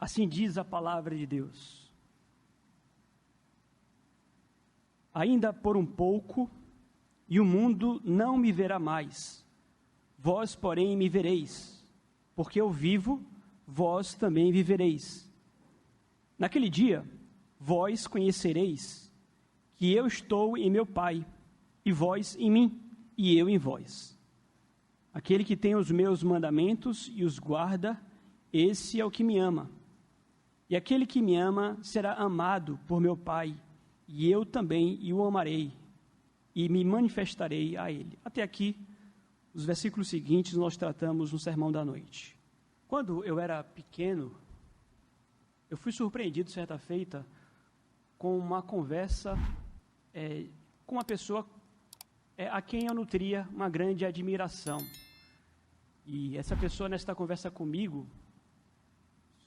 Assim diz a palavra de Deus. Ainda por um pouco, e o mundo não me verá mais. Vós, porém, me vereis, porque eu vivo, vós também vivereis. Naquele dia, vós conhecereis que eu estou em meu Pai, e vós em mim, e eu em vós. Aquele que tem os meus mandamentos e os guarda, esse é o que me ama. E aquele que me ama será amado por meu Pai, e eu também o amarei, e me manifestarei a ele. Até aqui, os versículos seguintes nós tratamos no Sermão da Noite. Quando eu era pequeno, eu fui surpreendido certa feita com uma conversa com uma pessoa a quem eu nutria uma grande admiração. E essa pessoa, nesta conversa comigo,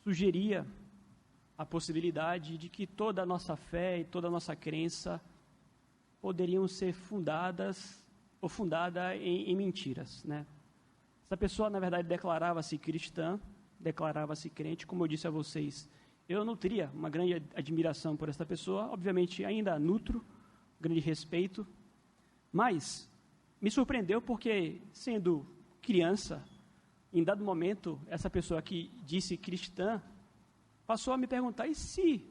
sugeria a possibilidade de que toda a nossa fé e toda a nossa crença poderiam ser fundada em mentiras, né? Essa pessoa, na verdade, declarava-se cristã, declarava-se crente, como eu disse a vocês. Eu nutria uma grande admiração por essa pessoa, obviamente ainda nutro grande respeito, mas me surpreendeu porque, sendo criança, em dado momento, essa pessoa que disse cristã, passou a me perguntar, e se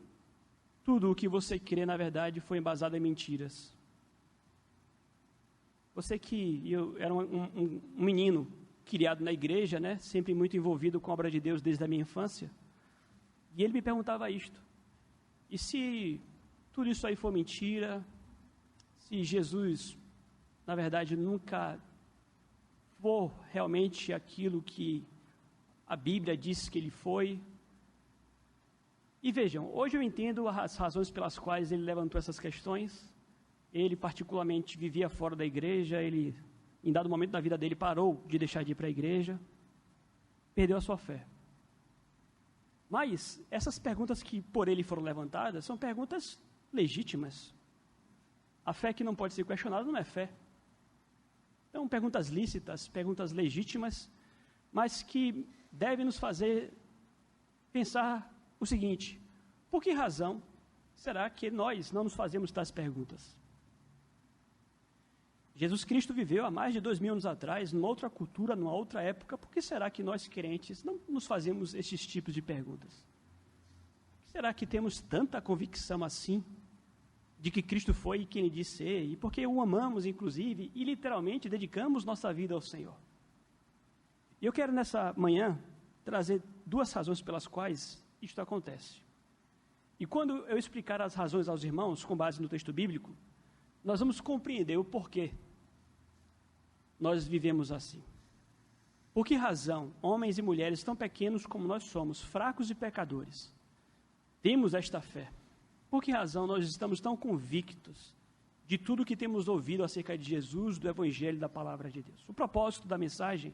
tudo o que você crê, na verdade, foi embasado em mentiras? Você que eu era um menino criado na igreja, né, sempre muito envolvido com a obra de Deus desde a minha infância, e ele me perguntava isto, e se tudo isso aí for mentira, se Jesus, na verdade, nunca for realmente aquilo que a Bíblia diz que ele foi? E vejam, hoje eu entendo as razões pelas quais ele levantou essas questões. Ele particularmente vivia fora da igreja, ele, em dado momento da vida dele, parou de deixar de ir para a igreja, perdeu a sua fé. Mas essas perguntas que por ele foram levantadas são perguntas legítimas. A fé que não pode ser questionada não é fé. Então, perguntas lícitas, perguntas legítimas, mas que devem nos fazer pensar o seguinte: por que razão será que nós não nos fazemos tais perguntas? Jesus Cristo viveu há mais de 2000 anos atrás, numa outra cultura, numa outra época. Por que será que nós crentes não nos fazemos esses tipos de perguntas? Por que será que temos tanta convicção assim de que Cristo foi quem ele disse ser, e porque o amamos, inclusive, e literalmente dedicamos nossa vida ao Senhor? E eu quero nessa manhã trazer duas razões pelas quais isto acontece. E quando eu explicar as razões aos irmãos, com base no texto bíblico, nós vamos compreender o porquê nós vivemos assim. Por que razão homens e mulheres tão pequenos como nós somos, fracos e pecadores, temos esta fé? Por que razão nós estamos tão convictos de tudo que temos ouvido acerca de Jesus, do Evangelho e da Palavra de Deus? O propósito da mensagem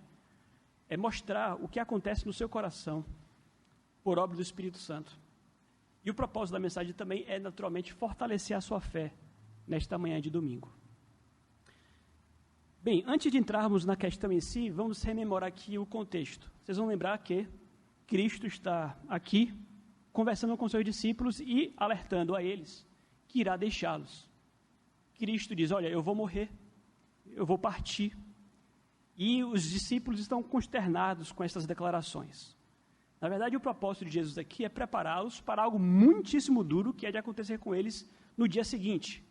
é mostrar o que acontece no seu coração por obra do Espírito Santo. E o propósito da mensagem também é, naturalmente, fortalecer a sua fé nesta manhã de domingo. Bem, antes de entrarmos na questão em si, vamos rememorar aqui o contexto. Vocês vão lembrar que Cristo está aqui conversando com seus discípulos e alertando a eles que irá deixá-los. Cristo diz: olha, eu vou morrer, eu vou partir. E os discípulos estão consternados com essas declarações. Na verdade, o propósito de Jesus aqui é prepará-los para algo muitíssimo duro que é de acontecer com eles no dia seguinte.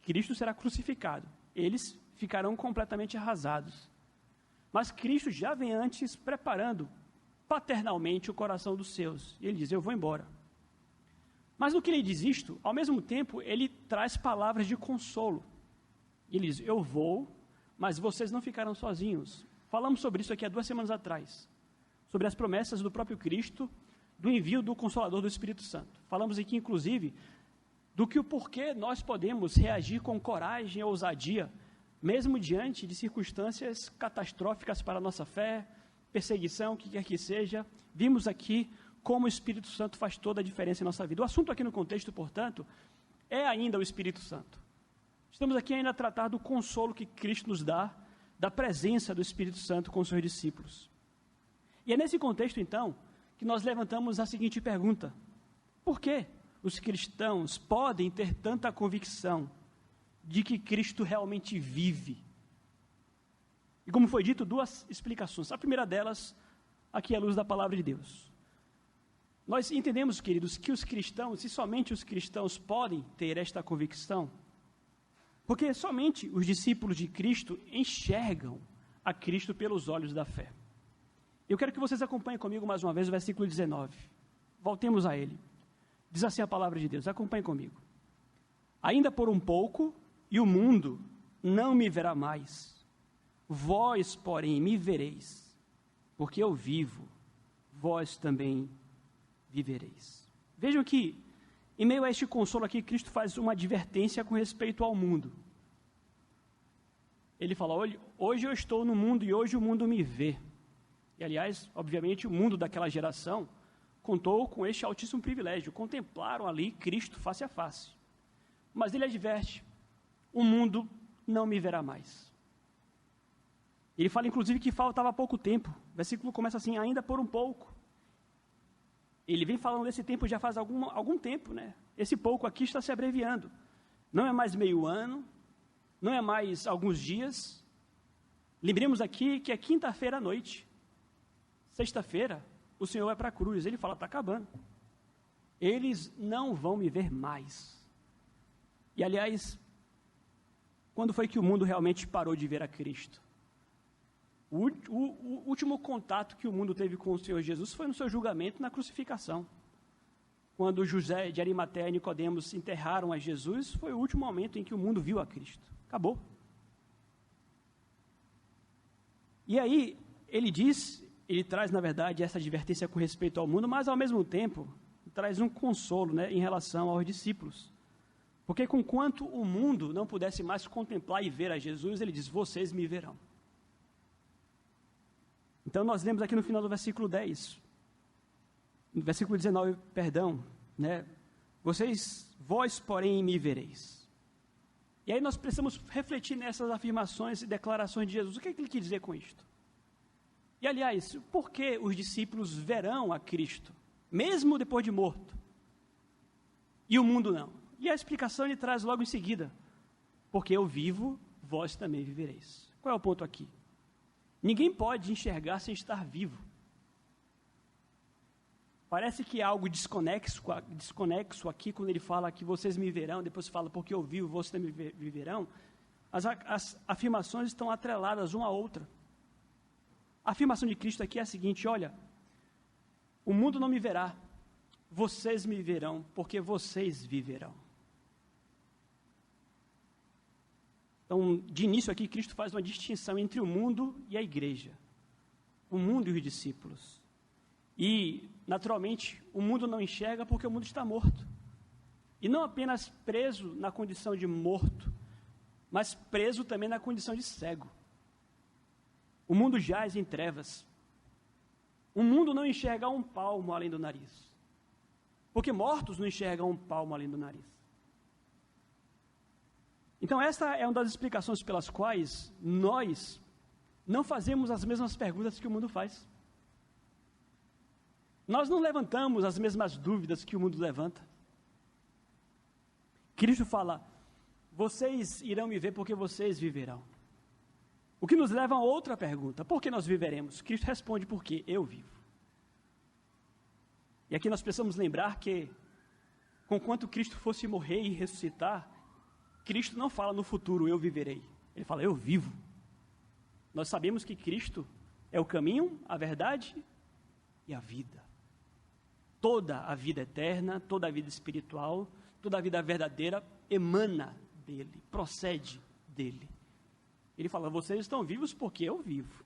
Cristo será crucificado. Eles ficarão completamente arrasados. Mas Cristo já vem antes preparando paternalmente o coração dos seus. E ele diz: eu vou embora. Mas no que ele diz isto, ao mesmo tempo, ele traz palavras de consolo. Ele diz: eu vou, mas vocês não ficarão sozinhos. Falamos sobre isso aqui há 2 semanas atrás, sobre as promessas do próprio Cristo, do envio do Consolador do Espírito Santo. Falamos aqui, inclusive, do que o porquê nós podemos reagir com coragem e ousadia, mesmo diante de circunstâncias catastróficas para a nossa fé, perseguição, o que quer que seja. Vimos aqui como o Espírito Santo faz toda a diferença em nossa vida. O assunto aqui no contexto, portanto, é ainda o Espírito Santo. Estamos aqui ainda a tratar do consolo que Cristo nos dá, da presença do Espírito Santo com os seus discípulos. E é nesse contexto, então, que nós levantamos a seguinte pergunta: por que os cristãos podem ter tanta convicção de que Cristo realmente vive? E como foi dito, duas explicações. A primeira delas, aqui é a luz da palavra de Deus. Nós entendemos, queridos, que os cristãos, e somente os cristãos, podem ter esta convicção, porque somente os discípulos de Cristo enxergam a Cristo pelos olhos da fé. Eu quero que vocês acompanhem comigo mais uma vez o versículo 19. Voltemos a ele. Diz assim a palavra de Deus, acompanhem comigo. Ainda por um pouco, e o mundo não me verá mais. Vós, porém, me vereis, porque eu vivo, vós também vivereis. Vejam que, em meio a este consolo aqui, Cristo faz uma advertência com respeito ao mundo. Ele fala, hoje eu estou no mundo e hoje o mundo me vê. E, aliás, obviamente, o mundo daquela geração contou com este altíssimo privilégio, contemplaram ali Cristo face a face. Mas ele adverte, o mundo não me verá mais. Ele fala, inclusive, que faltava pouco tempo. O versículo começa assim, ainda por um pouco. Ele vem falando desse tempo já faz algum tempo, né? Esse pouco aqui está se abreviando. Não é mais meio ano, não é mais alguns dias. Lembremos aqui que é quinta-feira à noite. Sexta-feira, o Senhor vai para a cruz. Ele fala, está acabando. Eles não vão me ver mais. E, aliás, quando foi que o mundo realmente parou de ver a Cristo? O último contato que o mundo teve com o Senhor Jesus foi no seu julgamento na crucificação. Quando José de Arimateia e Nicodemos enterraram a Jesus, foi o último momento em que o mundo viu a Cristo. Acabou. E aí, ele traz, na verdade, essa advertência com respeito ao mundo, mas, ao mesmo tempo, traz um consolo, né, em relação aos discípulos. Porque, conquanto o mundo não pudesse mais contemplar e ver a Jesus, ele diz, vocês me verão. Então, nós lemos aqui no final do versículo 10, no versículo 19, perdão, né? Vós, porém, me vereis. E aí nós precisamos refletir nessas afirmações e declarações de Jesus. O que é que ele quer dizer com isto? E, aliás, por que os discípulos verão a Cristo, mesmo depois de morto, e o mundo não? E a explicação ele traz logo em seguida. Porque eu vivo, vós também vivereis. Qual é o ponto aqui? Ninguém pode enxergar sem estar vivo. Parece que há algo desconexo aqui, quando ele fala que vocês me verão, depois fala, porque eu vivo, vocês também viverão. As afirmações estão atreladas uma à outra. A afirmação de Cristo aqui é a seguinte, olha, o mundo não me verá, vocês me verão, porque vocês viverão. Então, de início aqui, Cristo faz uma distinção entre o mundo e a igreja. O mundo e os discípulos. E, naturalmente, o mundo não enxerga porque o mundo está morto. E não apenas preso na condição de morto, mas preso também na condição de cego. O mundo jaz em trevas. O mundo não enxerga um palmo além do nariz. Porque mortos não enxergam um palmo além do nariz. Então, esta é uma das explicações pelas quais nós não fazemos as mesmas perguntas que o mundo faz. Nós não levantamos as mesmas dúvidas que o mundo levanta. Cristo fala, vocês irão me ver porque vocês viverão. O que nos leva a outra pergunta, por que nós viveremos? Cristo responde, porque eu vivo. E aqui nós precisamos lembrar que, conquanto Cristo fosse morrer e ressuscitar, Cristo não fala no futuro, eu viverei. Ele fala, eu vivo. Nós sabemos que Cristo é o caminho, a verdade e a vida. Toda a vida eterna, toda a vida espiritual, toda a vida verdadeira emana dele, procede dele. Ele fala, vocês estão vivos porque eu vivo.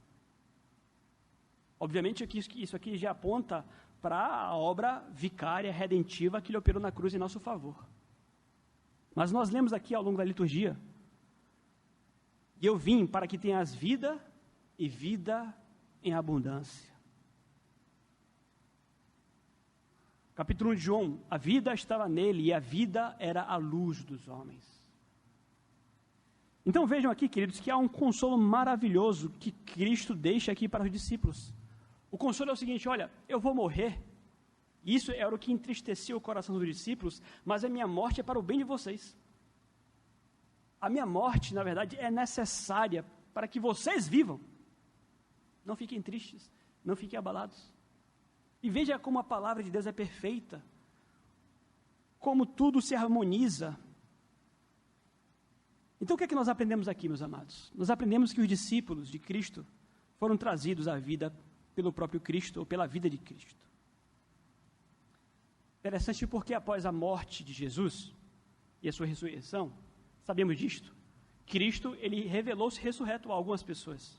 Obviamente que isso aqui já aponta para a obra vicária, redentiva que ele operou na cruz em nosso favor. Mas nós lemos aqui ao longo da liturgia, e eu vim para que tenhas vida e vida em abundância. Capítulo 1 de João, a vida estava nele e a vida era a luz dos homens. Então vejam aqui, queridos, que há um consolo maravilhoso que Cristo deixa aqui para os discípulos. O consolo é o seguinte: olha, eu vou morrer. Isso era o que entristecia o coração dos discípulos, mas a minha morte é para o bem de vocês. A minha morte, na verdade, é necessária para que vocês vivam. Não fiquem tristes, não fiquem abalados. E veja como a palavra de Deus é perfeita, como tudo se harmoniza. Então o que é que nós aprendemos aqui, meus amados? Nós aprendemos que os discípulos de Cristo foram trazidos à vida pelo próprio Cristo, ou pela vida de Cristo. Interessante porque após a morte de Jesus e a sua ressurreição, sabemos disto, Cristo, ele revelou-se ressurreto a algumas pessoas.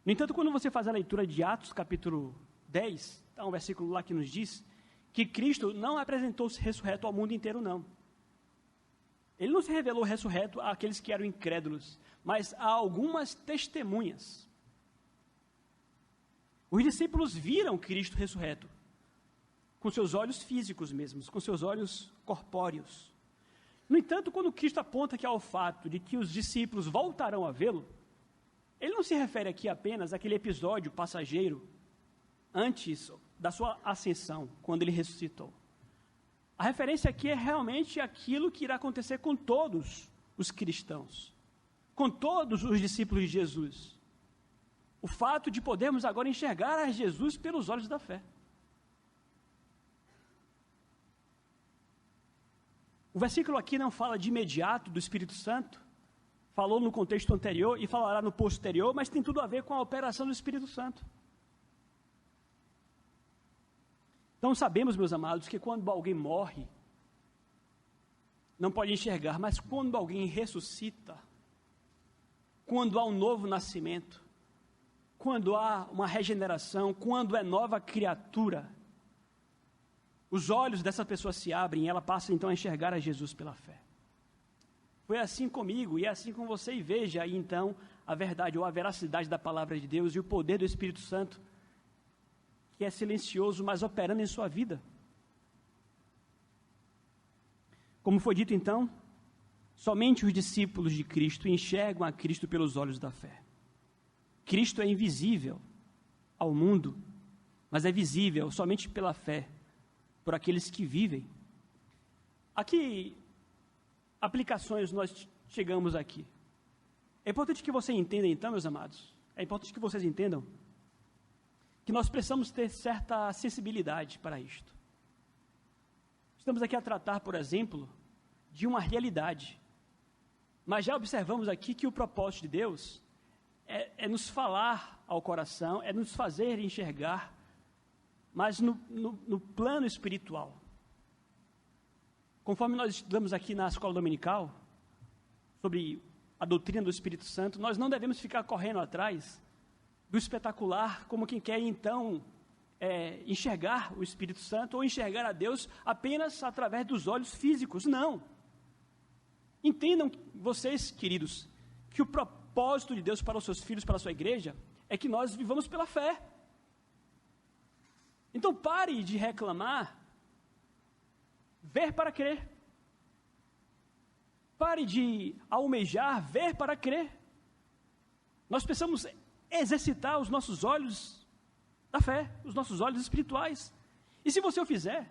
No entanto, quando você faz a leitura de Atos, capítulo 10, há um versículo lá que nos diz que Cristo não apresentou-se ressurreto ao mundo inteiro, não. Ele não se revelou ressurreto àqueles que eram incrédulos, mas a algumas testemunhas. Os discípulos viram Cristo ressurreto, com seus olhos físicos mesmos, com seus olhos corpóreos. No entanto, quando Cristo aponta aqui ao fato de que os discípulos voltarão a vê-lo, ele não se refere aqui apenas àquele episódio passageiro antes da sua ascensão, quando ele ressuscitou. A referência aqui é realmente aquilo que irá acontecer com todos os cristãos, com todos os discípulos de Jesus. O fato de podermos agora enxergar a Jesus pelos olhos da fé. O versículo aqui não fala de imediato do Espírito Santo, falou no contexto anterior e falará no posterior, mas tem tudo a ver com a operação do Espírito Santo. Então sabemos, meus amados, que quando alguém morre, não pode enxergar, mas quando alguém ressuscita, quando há um novo nascimento, quando há uma regeneração, quando é nova criatura, os olhos dessa pessoa se abrem e ela passa então a enxergar a Jesus pela fé. Foi assim comigo e é assim com você, e veja aí então a verdade ou a veracidade da palavra de Deus e o poder do Espírito Santo, que é silencioso, mas operando em sua vida. Como foi dito então, somente os discípulos de Cristo enxergam a Cristo pelos olhos da fé. Cristo é invisível ao mundo, mas é visível somente pela fé, por aqueles que vivem. Aqui, aplicações nós chegamos aqui. É importante que você entenda então, meus amados, é importante que vocês entendam que nós precisamos ter certa sensibilidade para isto. Estamos aqui a tratar, por exemplo, de uma realidade, mas já observamos aqui que o propósito de Deus é nos falar ao coração, é nos fazer enxergar, mas no plano espiritual. Conforme nós estudamos aqui na escola dominical, sobre a doutrina do Espírito Santo, nós não devemos ficar correndo atrás do espetacular, como quem quer então enxergar o Espírito Santo ou enxergar a Deus apenas através dos olhos físicos. Não. Entendam vocês, queridos, que o propósito de Deus para os seus filhos, para a sua igreja, é que nós vivamos pela fé. Então pare de reclamar, ver para crer. Pare de almejar, ver para crer. Nós precisamos exercitar os nossos olhos da fé, os nossos olhos espirituais. E se você o fizer,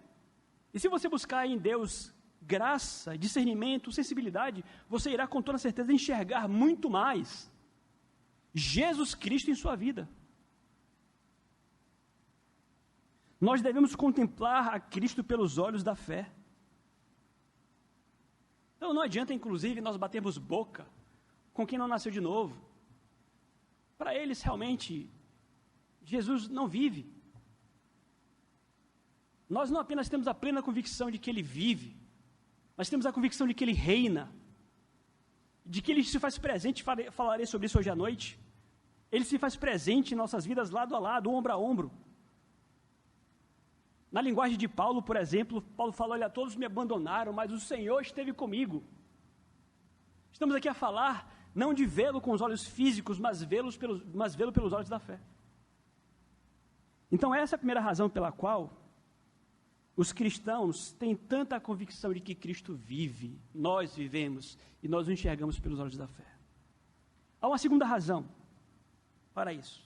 e se você buscar em Deus graça, discernimento, sensibilidade, você irá com toda certeza enxergar muito mais Jesus Cristo em sua vida. Nós devemos contemplar a Cristo pelos olhos da fé. Então não adianta, inclusive, nós batermos boca com quem não nasceu de novo. Para eles, realmente, Jesus não vive. Nós não apenas temos a plena convicção de que Ele vive, mas temos a convicção de que Ele reina, de que Ele se faz presente, falarei sobre isso hoje à noite. Ele se faz presente em nossas vidas lado a lado, ombro a ombro. Na linguagem de Paulo, por exemplo, Paulo fala: olha, todos me abandonaram, mas o Senhor esteve comigo. Estamos aqui a falar não de vê-lo com os olhos físicos, mas vê-lo pelos olhos da fé. Então essa é a primeira razão pela qual os cristãos têm tanta convicção de que Cristo vive, nós vivemos, e nós o enxergamos pelos olhos da fé. Há uma segunda razão para isso.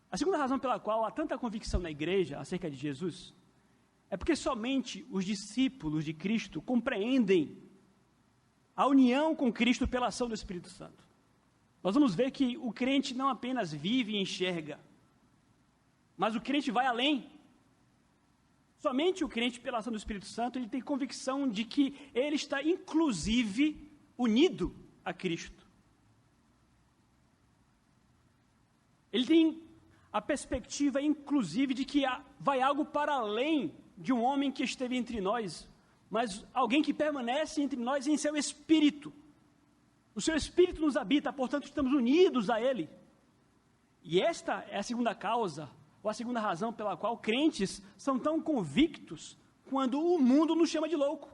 A segunda razão pela qual há tanta convicção na igreja acerca de Jesus é porque somente os discípulos de Cristo compreendem a união com Cristo pela ação do Espírito Santo. Nós vamos ver que o crente não apenas vive e enxerga, mas o crente vai além. Somente o crente, pela ação do Espírito Santo, ele tem convicção de que ele está, inclusive, unido a Cristo. Ele tem a perspectiva, inclusive, de que vai algo para além de um homem que esteve entre nós, mas alguém que permanece entre nós em seu espírito. O seu espírito nos habita, portanto, estamos unidos a ele. E esta é a segunda causa, ou a segunda razão pela qual crentes são tão convictos quando o mundo nos chama de louco,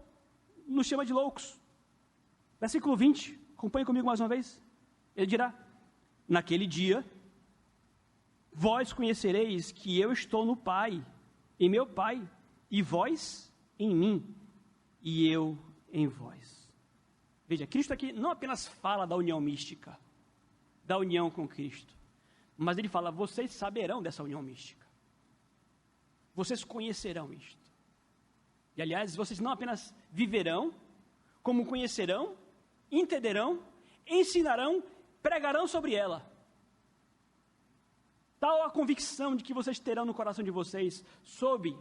nos chama de loucos. Versículo 20, acompanhe comigo mais uma vez. Ele dirá: naquele dia, vós conhecereis que eu estou no Pai, em meu Pai, e vós em mim, e eu em vós. Veja, Cristo aqui não apenas fala da união mística, da união com Cristo, mas ele fala: vocês saberão dessa união mística, vocês conhecerão isto. E aliás, vocês não apenas viverão, como conhecerão, entenderão, ensinarão, pregarão sobre ela. Tal a convicção de que vocês terão no coração de vocês sobre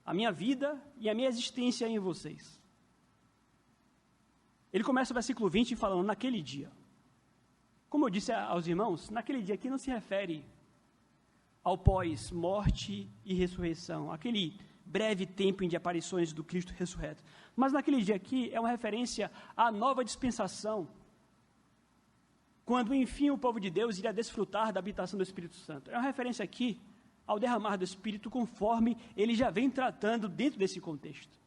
a minha vida e a minha existência em vocês. Ele começa o versículo 20 falando: naquele dia. Como eu disse aos irmãos, naquele dia aqui não se refere ao pós-morte e ressurreição, aquele breve tempo de aparições do Cristo ressurreto. Mas naquele dia aqui é uma referência à nova dispensação, quando enfim o povo de Deus iria desfrutar da habitação do Espírito Santo. É uma referência aqui ao derramar do Espírito, conforme ele já vem tratando dentro desse contexto.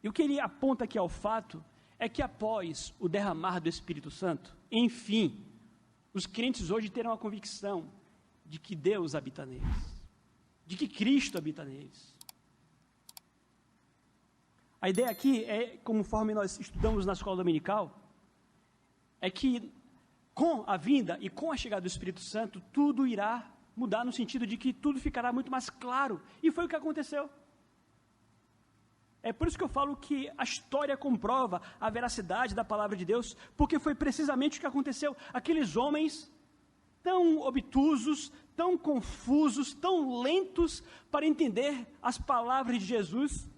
E o que ele aponta aqui ao fato é que após o derramar do Espírito Santo, enfim, os crentes hoje terão a convicção de que Deus habita neles, de que Cristo habita neles. A ideia aqui é, conforme nós estudamos na escola dominical, é que com a vinda e com a chegada do Espírito Santo, tudo irá mudar no sentido de que tudo ficará muito mais claro. E foi o que aconteceu. É por isso que eu falo que a história comprova a veracidade da palavra de Deus, porque foi precisamente o que aconteceu. Aqueles homens tão obtusos, tão confusos, tão lentos para entender as palavras de Jesus,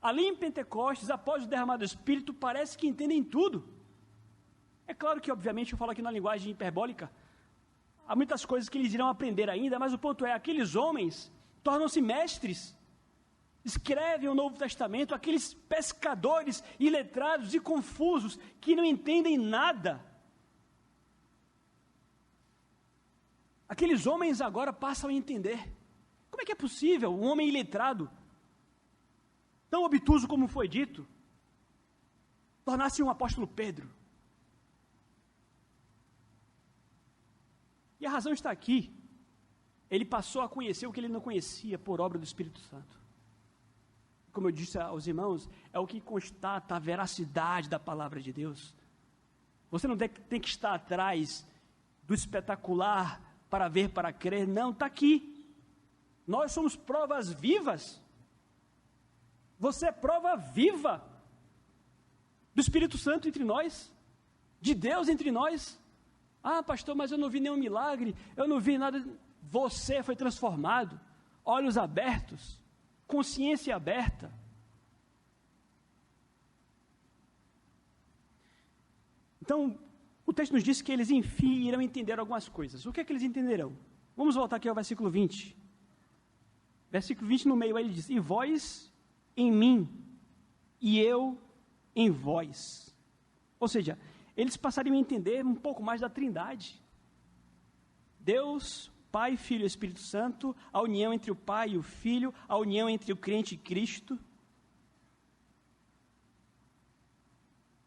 ali em Pentecostes, após o derramar do Espírito, parece que entendem tudo. É claro que, obviamente, eu falo aqui na linguagem hiperbólica, há muitas coisas que eles irão aprender ainda, mas o ponto é, aqueles homens tornam-se mestres, escrevem o Novo Testamento, aqueles pescadores iletrados e confusos, que não entendem nada. Aqueles homens agora passam a entender. Como é que é possível um homem iletrado, tão obtuso como foi dito, tornar-se um apóstolo Pedro? E a razão está aqui. Ele passou a conhecer o que ele não conhecia por obra do Espírito Santo. Como eu disse aos irmãos, é o que constata a veracidade da palavra de Deus. Você não tem que estar atrás do espetacular para ver, para crer. Não, está aqui. Nós somos provas vivas. Você é prova viva do Espírito Santo entre nós, de Deus entre nós. Ah, pastor, mas eu não vi nenhum milagre, eu não vi nada. Você foi transformado, olhos abertos, consciência aberta. Então, o texto nos diz que eles, enfim, irão entender algumas coisas. O que é que eles entenderão? Vamos voltar aqui ao versículo 20. Versículo 20 no meio, aí ele diz: e vós em mim, e eu em vós. Ou seja, eles passariam a entender um pouco mais da Trindade. Deus, Pai, Filho e Espírito Santo, a união entre o Pai e o Filho, a união entre o crente e Cristo.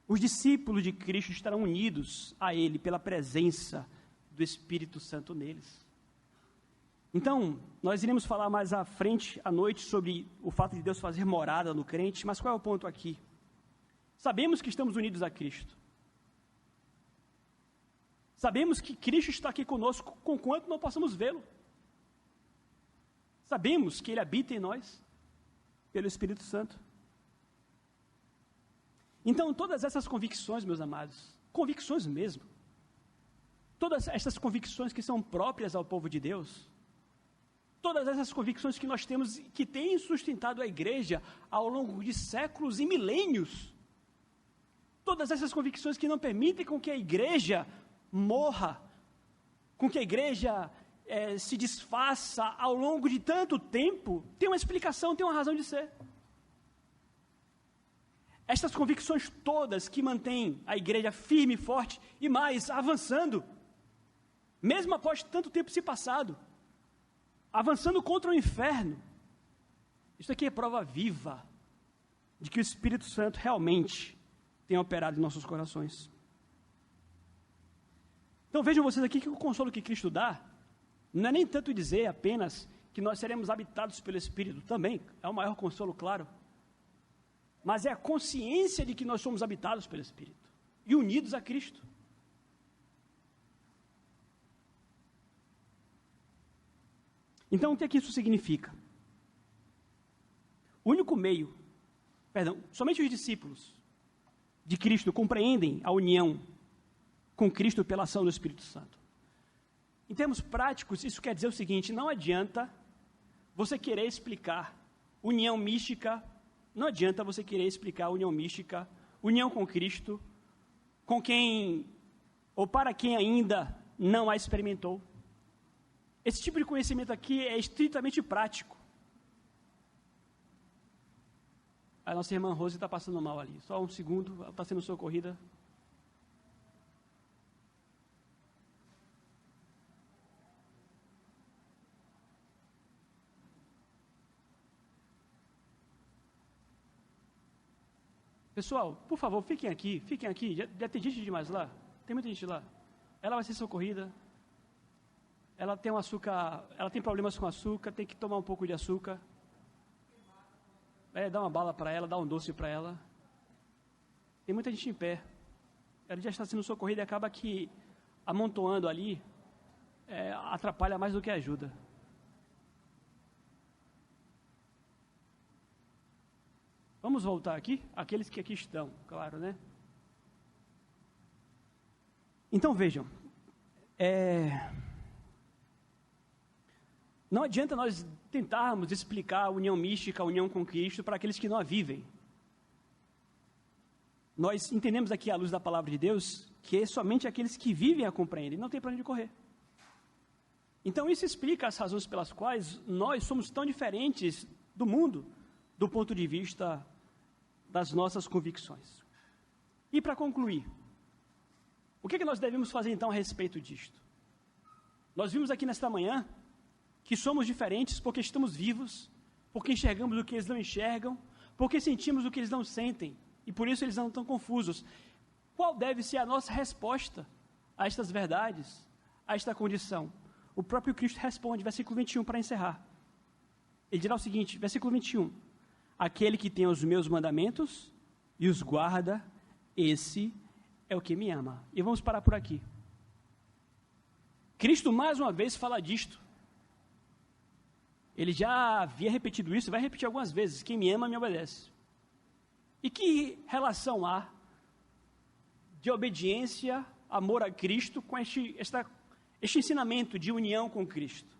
Os discípulos de Cristo estarão unidos a Ele pela presença do Espírito Santo neles. Então, nós iremos falar mais à frente, à noite, sobre o fato de Deus fazer morada no crente, mas qual é o ponto aqui? Sabemos que estamos unidos a Cristo. Sabemos que Cristo está aqui conosco, conquanto não possamos vê-lo. Sabemos que Ele habita em nós, pelo Espírito Santo. Então, todas essas convicções, meus amados, convicções mesmo, todas essas convicções que são próprias ao povo de Deus, todas essas convicções que nós temos, que têm sustentado a igreja ao longo de séculos e milênios, todas essas convicções que não permitem com que a igreja morra, com que a igreja se desfaça ao longo de tanto tempo, tem uma explicação, tem uma razão de ser. Estas convicções todas que mantêm a igreja firme e forte, e mais, avançando, mesmo após tanto tempo se passado, avançando contra o inferno. Isso aqui é prova viva de que o Espírito Santo realmente tem operado em nossos corações. Então vejam vocês aqui que o consolo que Cristo dá, não é nem tanto dizer apenas que nós seremos habitados pelo Espírito, também é o maior consolo, claro, mas é a consciência de que nós somos habitados pelo Espírito e unidos a Cristo. Então, o que é que isso significa? O único meio, somente os discípulos de Cristo compreendem a união com Cristo pela ação do Espírito Santo. Em termos práticos, isso quer dizer o seguinte: não adianta você querer explicar união mística, não adianta você querer explicar união mística, união com Cristo, com quem, ou para quem ainda não a experimentou. Esse tipo de conhecimento aqui é estritamente prático. A nossa irmã Rose está passando mal ali. Só um segundo, ela está sendo socorrida. Pessoal, por favor, fiquem aqui. Já tem gente demais lá? Tem muita gente lá. Ela vai ser socorrida. Ela tem ela tem problemas com açúcar, tem que tomar um pouco de açúcar. Dá uma bala para ela, dá um doce para ela. Tem muita gente em pé. Ela já está sendo socorrida e acaba que amontoando ali, atrapalha mais do que ajuda. Vamos voltar aqui? Aqueles que aqui estão, claro, né? Então vejam, não adianta nós tentarmos explicar a união mística, a união com Cristo, para aqueles que não a vivem. Nós entendemos aqui, à luz da palavra de Deus, que somente aqueles que vivem a compreendem, não tem para onde correr. Então isso explica as razões pelas quais nós somos tão diferentes do mundo, do ponto de vista das nossas convicções. E para concluir, o que nós devemos fazer então a respeito disto? Nós vimos aqui nesta manhã que somos diferentes porque estamos vivos, porque enxergamos o que eles não enxergam, porque sentimos o que eles não sentem, e por isso eles não estão confusos. Qual deve ser a nossa resposta a estas verdades, a esta condição? O próprio Cristo responde, versículo 21, para encerrar. Ele dirá o seguinte, versículo 21, aquele que tem os meus mandamentos e os guarda, esse é o que me ama. E vamos parar por aqui. Cristo mais uma vez fala disto. Ele já havia repetido isso, vai repetir algumas vezes, quem me ama me obedece. E que relação há de obediência, amor a Cristo, com este ensinamento de união com Cristo?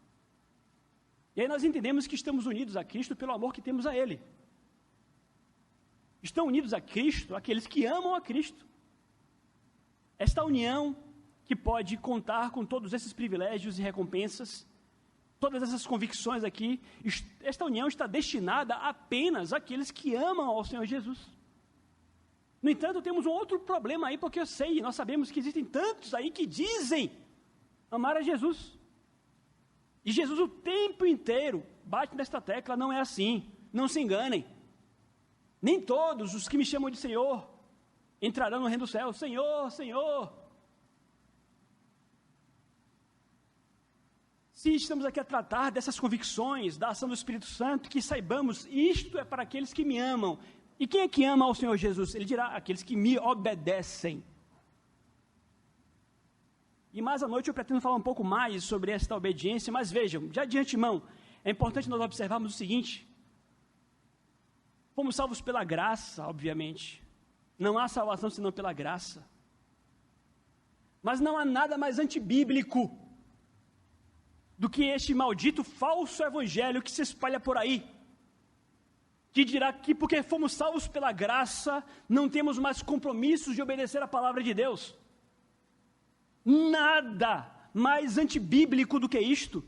E aí nós entendemos que estamos unidos a Cristo pelo amor que temos a Ele. Estão unidos a Cristo aqueles que amam a Cristo. Esta união que pode contar com todos esses privilégios e recompensas, todas essas convicções aqui, esta união está destinada apenas àqueles que amam ao Senhor Jesus. No entanto, temos um outro problema aí, porque nós sabemos que existem tantos aí que dizem amar a Jesus. E Jesus o tempo inteiro bate nesta tecla, não é assim, não se enganem. Nem todos os que me chamam de Senhor entrarão no reino do céu. Senhor, Senhor. Se estamos aqui a tratar dessas convicções, da ação do Espírito Santo, que saibamos, isto é para aqueles que me amam. E quem é que ama ao Senhor Jesus? Ele dirá, aqueles que me obedecem. E mais à noite eu pretendo falar um pouco mais sobre esta obediência, mas vejam, já de antemão, é importante nós observarmos o seguinte: fomos salvos pela graça, obviamente. Não há salvação senão pela graça. Mas não há nada mais antibíblico do que este maldito falso evangelho que se espalha por aí, que dirá que porque fomos salvos pela graça, não temos mais compromissos de obedecer a palavra de Deus. Nada mais antibíblico do que isto.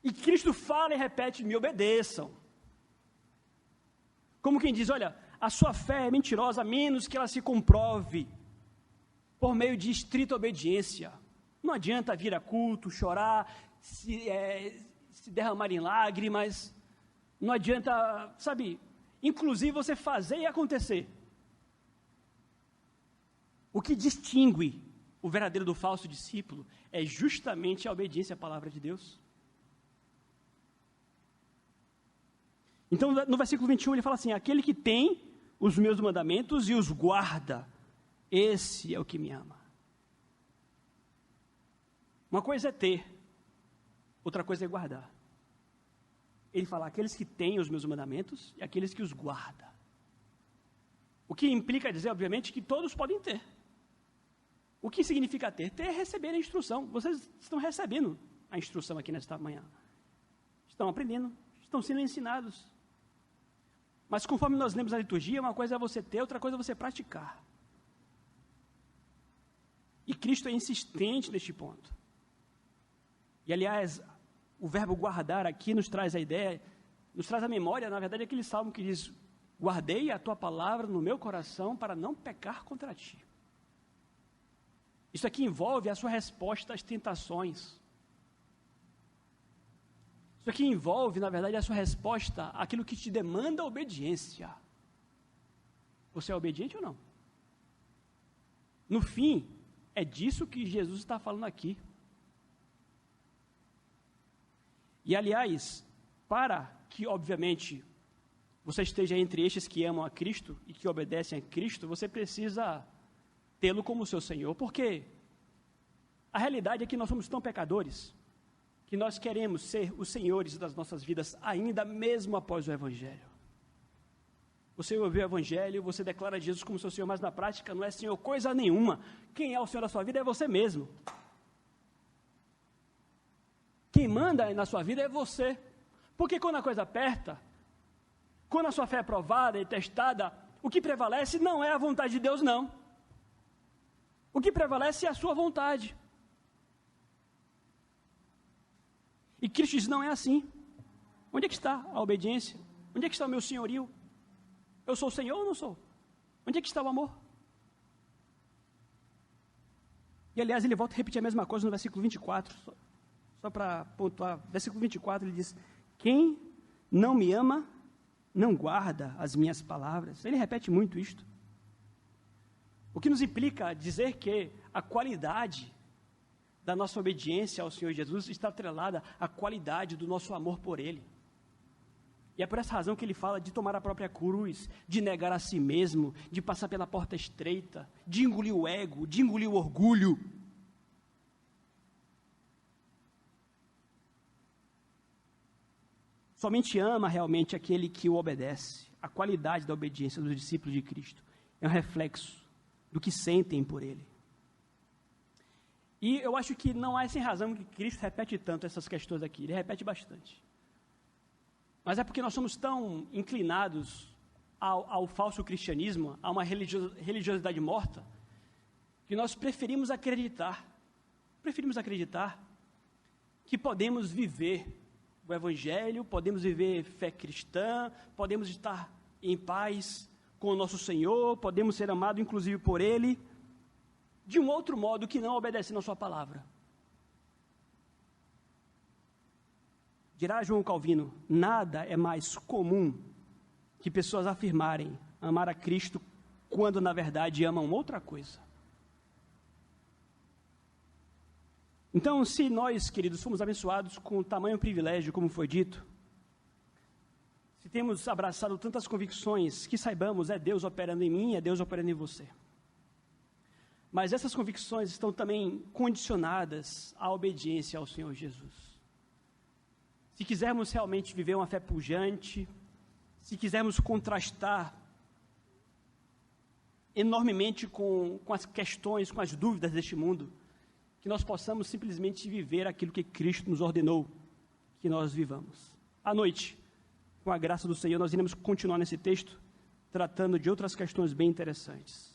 E Cristo fala e repete: me obedeçam. Como quem diz: olha, a sua fé é mentirosa, a menos que ela se comprove por meio de estrita obediência. Não adianta vir a culto, chorar, se derramar em lágrimas, não adianta, sabe, inclusive você fazer e acontecer. O que distingue o verdadeiro do falso discípulo é justamente a obediência à palavra de Deus. Então, no versículo 21, ele fala assim: aquele que tem os meus mandamentos e os guarda, esse é o que me ama. Uma coisa é ter, outra coisa é guardar. Ele fala: aqueles que têm os meus mandamentos e aqueles que os guardam. O que implica dizer, obviamente, que todos podem ter. O que significa ter? Ter é receber a instrução. Vocês estão recebendo a instrução aqui nesta manhã. Estão aprendendo, estão sendo ensinados. Mas conforme nós lemos na liturgia, uma coisa é você ter, outra coisa é você praticar. E Cristo é insistente neste ponto. E aliás, o verbo guardar aqui nos traz a ideia, nos traz a memória, na verdade, aquele salmo que diz: guardei a tua palavra no meu coração para não pecar contra ti. Isso aqui envolve a sua resposta às tentações. Isso aqui envolve, na verdade, a sua resposta àquilo que te demanda obediência. Você é obediente ou não? No fim, é disso que Jesus está falando aqui. E, aliás, para que, obviamente, você esteja entre estes que amam a Cristo e que obedecem a Cristo, você precisa tê-lo como seu Senhor, porque a realidade é que nós somos tão pecadores que nós queremos ser os senhores das nossas vidas ainda mesmo após o Evangelho. Você ouviu o Evangelho, você declara Jesus como seu Senhor, mas na prática não é Senhor coisa nenhuma. Quem é o Senhor da sua vida é você mesmo. Quem manda na sua vida é você. Porque quando a coisa aperta, quando a sua fé é provada e testada, o que prevalece não é a vontade de Deus, não. O que prevalece é a sua vontade. E Cristo diz: não é assim. Onde é que está a obediência? Onde é que está o meu senhorio? Eu sou o Senhor ou não sou? Onde é que está o amor? E aliás, ele volta a repetir a mesma coisa no versículo 24, só para pontuar. Versículo 24, ele diz: quem não me ama, não guarda as minhas palavras. Ele repete muito isto. O que nos implica dizer que a qualidade da nossa obediência ao Senhor Jesus está atrelada à qualidade do nosso amor por Ele. E é por essa razão que ele fala de tomar a própria cruz, de negar a si mesmo, de passar pela porta estreita, de engolir o ego, de engolir o orgulho. Somente ama realmente aquele que o obedece. A qualidade da obediência dos discípulos de Cristo é um reflexo do que sentem por Ele. E eu acho que não há sem razão que Cristo repete tanto essas questões aqui. Ele repete bastante. Mas é porque nós somos tão inclinados ao falso cristianismo, a uma religiosidade morta, que nós preferimos acreditar que podemos viver o Evangelho, podemos viver fé cristã, podemos estar em paz com o nosso Senhor, podemos ser amados inclusive por Ele, de um outro modo que não obedecendo a sua palavra. Dirá João Calvino: nada é mais comum que pessoas afirmarem amar a Cristo quando na verdade amam outra coisa. Então, se nós, queridos, fomos abençoados com tamanho privilégio, como foi dito, se temos abraçado tantas convicções, que saibamos, é Deus operando em mim, é Deus operando em você. Mas essas convicções estão também condicionadas à obediência ao Senhor Jesus. se quisermos realmente viver uma fé pujante, se quisermos contrastar enormemente com as questões, com as dúvidas deste mundo, que nós possamos simplesmente viver aquilo que Cristo nos ordenou que nós vivamos. À noite, com a graça do Senhor, nós iremos continuar nesse texto, tratando de outras questões bem interessantes.